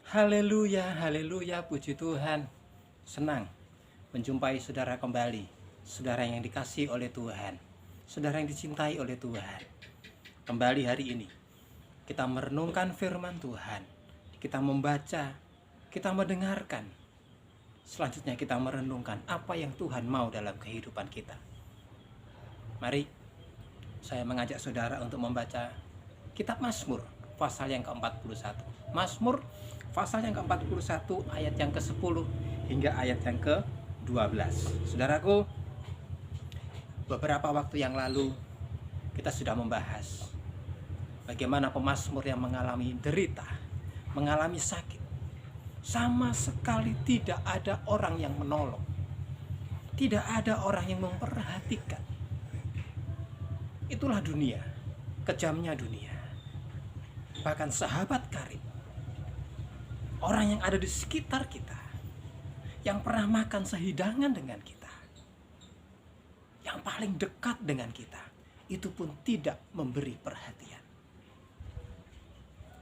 Haleluya, haleluya, puji Tuhan. Senang menjumpai saudara kembali. Saudara yang dikasihi oleh Tuhan. Saudara yang dicintai oleh Tuhan. Kembali hari ini kita merenungkan firman Tuhan. Kita membaca, kita mendengarkan. Selanjutnya kita merenungkan apa yang Tuhan mau dalam kehidupan kita. Mari saya mengajak saudara untuk membaca kitab Mazmur pasal yang ke-41. Mazmur pasal yang ke-41 ayat yang ke-10 hingga ayat yang ke-12. Saudaraku, beberapa waktu yang lalu kita sudah membahas bagaimana pemazmur yang mengalami derita, mengalami sakit. Sama sekali tidak ada orang yang menolong. Tidak ada orang yang memperhatikan. Itulah dunia, kejamnya dunia. Bahkan sahabat karib, orang yang ada di sekitar kita, yang pernah makan sehidangan dengan kita, yang paling dekat dengan kita, itu pun tidak memberi perhatian.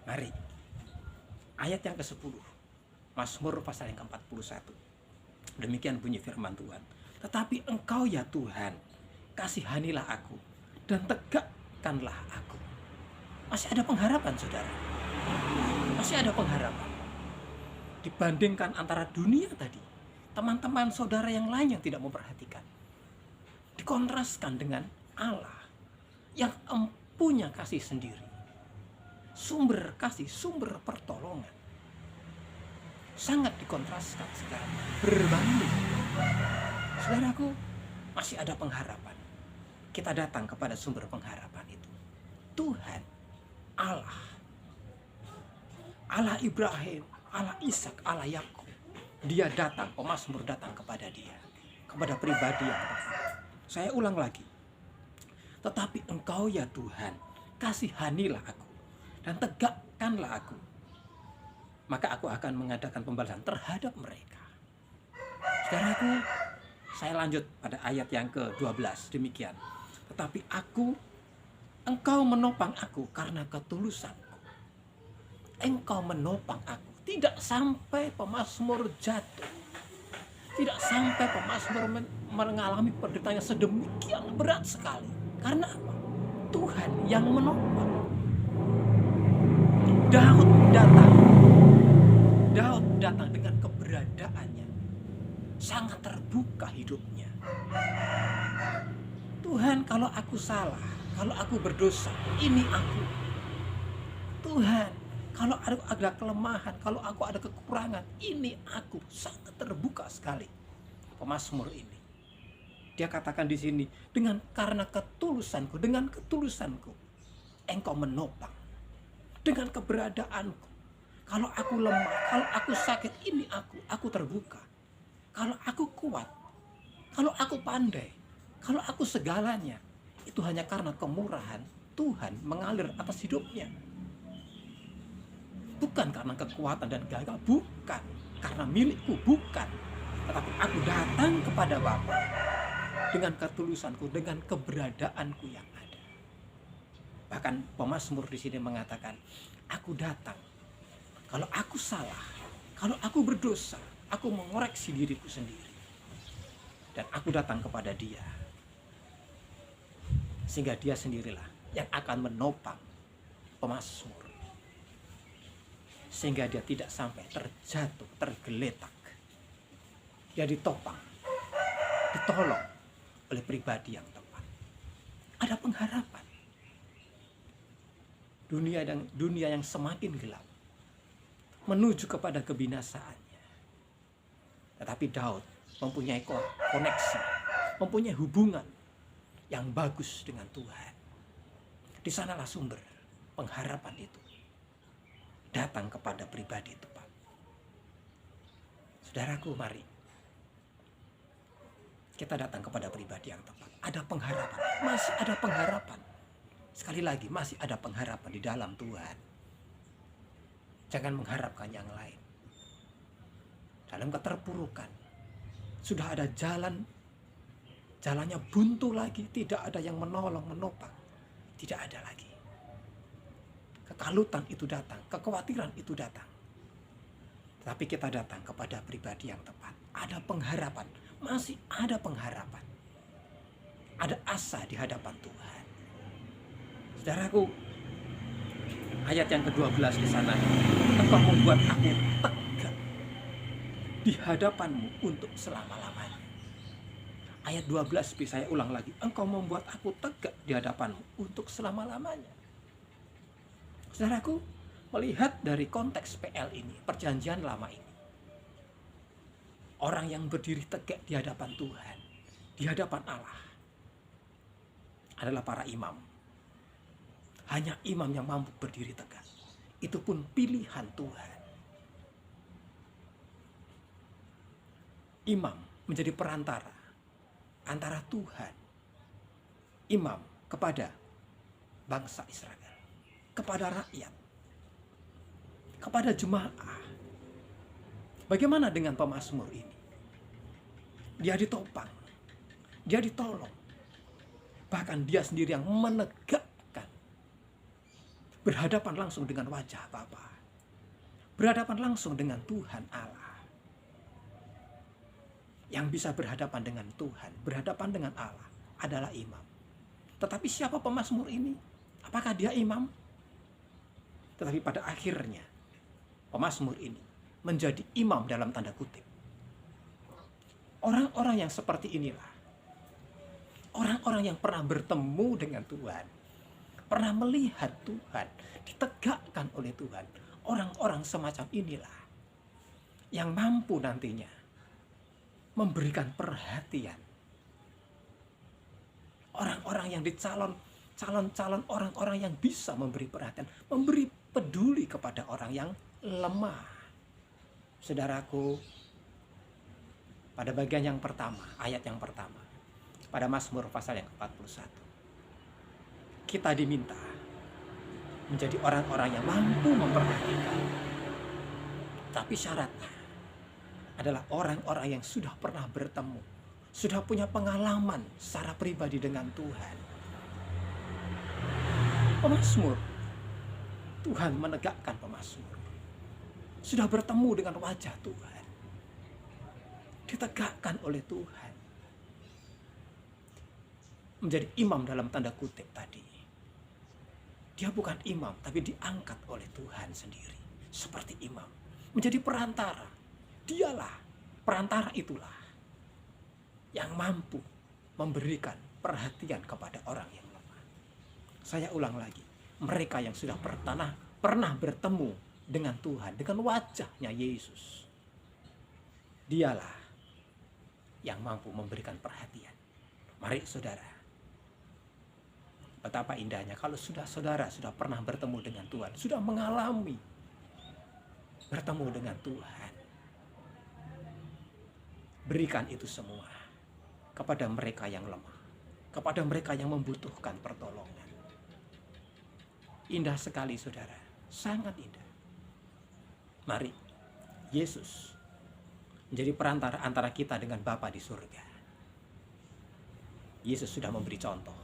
Mari, ayat yang ke-10, Mazmur pasal yang ke-41. Demikian bunyi firman Tuhan. Tetapi Engkau ya Tuhan, kasihanilah aku dan tegakkanlah aku. Masih ada pengharapan, saudara. Masih ada pengharapan. Dibandingkan antara dunia tadi, teman-teman saudara yang lain yang tidak memperhatikan, dikontraskan dengan Allah yang punya kasih sendiri, sumber kasih, sumber pertolongan. Sangat dikontraskan sekarang, berbanding. Saudaraku, masih ada pengharapan. Kita datang kepada sumber pengharapan itu, Tuhan Allah, Allah Ibrahim, Allah Ishak, Allah Yakub. Dia datang, pemazmur datang kepada dia, kepada pribadi yang tepat. Saya ulang lagi. Tetapi Engkau ya Tuhan, kasihanilah aku dan tegakkanlah aku. Maka aku akan mengadakan pembalasan terhadap mereka. Saudaraku, saya lanjut pada ayat yang ke-12. Demikian. Tetapi Engkau menopang aku karena ketulusanku. Engkau menopang aku. Tidak sampai pemazmur jatuh. Tidak sampai pemazmur mengalami penderitaan sedemikian berat sekali. Karena apa? Tuhan yang menopang. Daud datang dengan keberadaannya. Sangat terbuka hidupnya. Tuhan, kalau aku salah, kalau aku berdosa, ini aku. Tuhan, kalau ada kelemahan, kalau aku ada kekurangan, ini aku. Sangat terbuka sekali pemazmur ini. Dia katakan di sini, karena ketulusanku, dengan ketulusanku, Engkau menopang. Dengan keberadaanku. Kalau aku lemah, kalau aku sakit, ini aku terbuka. Kalau aku kuat, kalau aku pandai, kalau aku segalanya, itu hanya karena kemurahan Tuhan mengalir atas hidupnya. Bukan karena kekuatan dan gagah, bukan karena milikku, bukan. Tetapi aku datang kepada Bapa dengan ketulusanku, dengan keberadaanku yang ada. Bahkan pemazmur di sini mengatakan, aku datang. Kalau aku salah, kalau aku berdosa, aku mengoreksi diriku sendiri. Dan aku datang kepada Dia. Sehingga Dia sendirilah yang akan menopang pemazmur. Sehingga dia tidak sampai terjatuh, tergeletak. Dia ditopang, ditolong oleh pribadi yang tepat. Ada pengharapan. Dunia yang semakin gelap menuju kepada kebinasaannya. Tetapi Daud mempunyai koneksi, mempunyai hubungan yang bagus dengan Tuhan. Di sanalah sumber pengharapan itu datang kepada pribadi tepat. Saudaraku, mari kita datang kepada pribadi yang tepat. Ada pengharapan, masih ada pengharapan. Sekali lagi, masih ada pengharapan di dalam Tuhan. Jangan mengharapkan yang lain. Dalam keterpurukan, sudah ada jalannya buntu lagi, tidak ada yang menolong, menopang. Tidak ada lagi. Kekalutan itu datang, kekhawatiran itu datang. Tapi kita datang kepada pribadi yang tepat. Ada pengharapan, masih ada pengharapan. Ada asa di hadapan Tuhan. Saudaraku, ayat yang ke-12 di sana, engkau membuat aku tegak di hadapanmu untuk selama-lamanya. Ayat 12 bisa saya ulang lagi, engkau membuat aku tegak di hadapanmu untuk selama-lamanya. Saudaraku, melihat dari konteks PL ini, perjanjian lama ini, orang yang berdiri tegak di hadapan Tuhan, di hadapan Allah, adalah para imam. Hanya imam yang mampu berdiri tegak. Itu pun pilihan Tuhan. Imam menjadi perantara antara Tuhan, imam kepada bangsa Israel, kepada rakyat, kepada jemaah. Bagaimana dengan pemazmur ini? Dia ditopang, dia ditolong, bahkan dia sendiri yang menegakkan, berhadapan langsung dengan wajah Bapa, berhadapan langsung dengan Tuhan Allah. Yang bisa berhadapan dengan Tuhan, berhadapan dengan Allah adalah imam. Tetapi siapa pemazmur ini? Apakah dia imam? Tetapi pada akhirnya pemazmur ini menjadi imam dalam tanda kutip. Orang-orang yang seperti inilah, orang-orang yang pernah bertemu dengan Tuhan, pernah melihat Tuhan, ditegakkan oleh Tuhan. Orang-orang semacam inilah yang mampu nantinya memberikan perhatian. Orang-orang yang calon-calon orang-orang yang bisa memberi perhatian, memberi peduli kepada orang yang lemah. Saudaraku, pada bagian yang pertama, ayat yang pertama, pada Mazmur pasal yang ke-41, kita diminta menjadi orang-orang yang mampu memperhatikan. Tapi syaratnya adalah orang-orang yang sudah pernah bertemu, sudah punya pengalaman secara pribadi dengan Tuhan. Pemazmur, Tuhan menegakkan pemazmur, sudah bertemu dengan wajah Tuhan, ditegakkan oleh Tuhan, menjadi imam dalam tanda kutip tadi. Dia bukan imam, tapi diangkat oleh Tuhan sendiri seperti imam, menjadi perantara. Dialah, perantara itulah yang mampu memberikan perhatian kepada orang yang lemah. Saya ulang lagi, mereka yang sudah pernah bertemu dengan Tuhan, dengan wajahnya Yesus, dialah yang mampu memberikan perhatian. Mari saudara, betapa indahnya kalau saudara sudah pernah bertemu dengan Tuhan, sudah mengalami bertemu dengan Tuhan. Berikan itu semua kepada mereka yang lemah, kepada mereka yang membutuhkan pertolongan. Indah sekali saudara, sangat indah. Mari, Yesus menjadi perantara antara kita dengan Bapa di surga. Yesus sudah memberi contoh.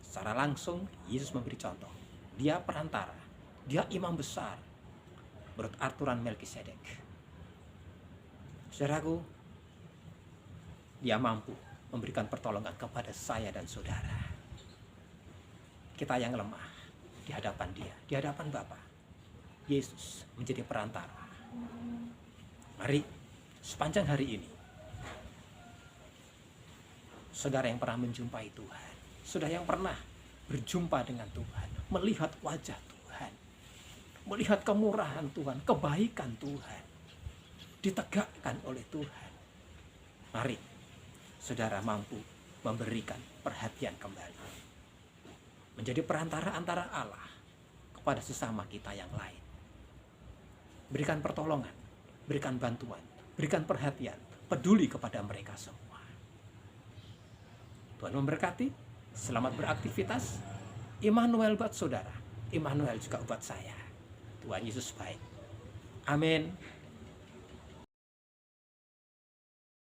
Secara langsung, Yesus memberi contoh. Dia perantara, dia imam besar, menurut aturan Melkisedek. Saudaraku, dia mampu memberikan pertolongan kepada saya dan saudara. Kita yang lemah di hadapan dia, di hadapan Bapa, Yesus menjadi perantara. Mari, sepanjang hari ini, saudara yang pernah menjumpai Tuhan, saudara yang pernah berjumpa dengan Tuhan, melihat wajah Tuhan, melihat kemurahan Tuhan, kebaikan Tuhan, ditegakkan oleh Tuhan. Mari, saudara mampu memberikan perhatian kembali, menjadi perantara antara Allah kepada sesama kita yang lain. Berikan pertolongan, berikan bantuan, berikan perhatian, peduli kepada mereka semua. Tuhan memberkati, selamat beraktivitas. Immanuel buat saudara, Immanuel juga buat saya. Tuhan Yesus baik. Amin.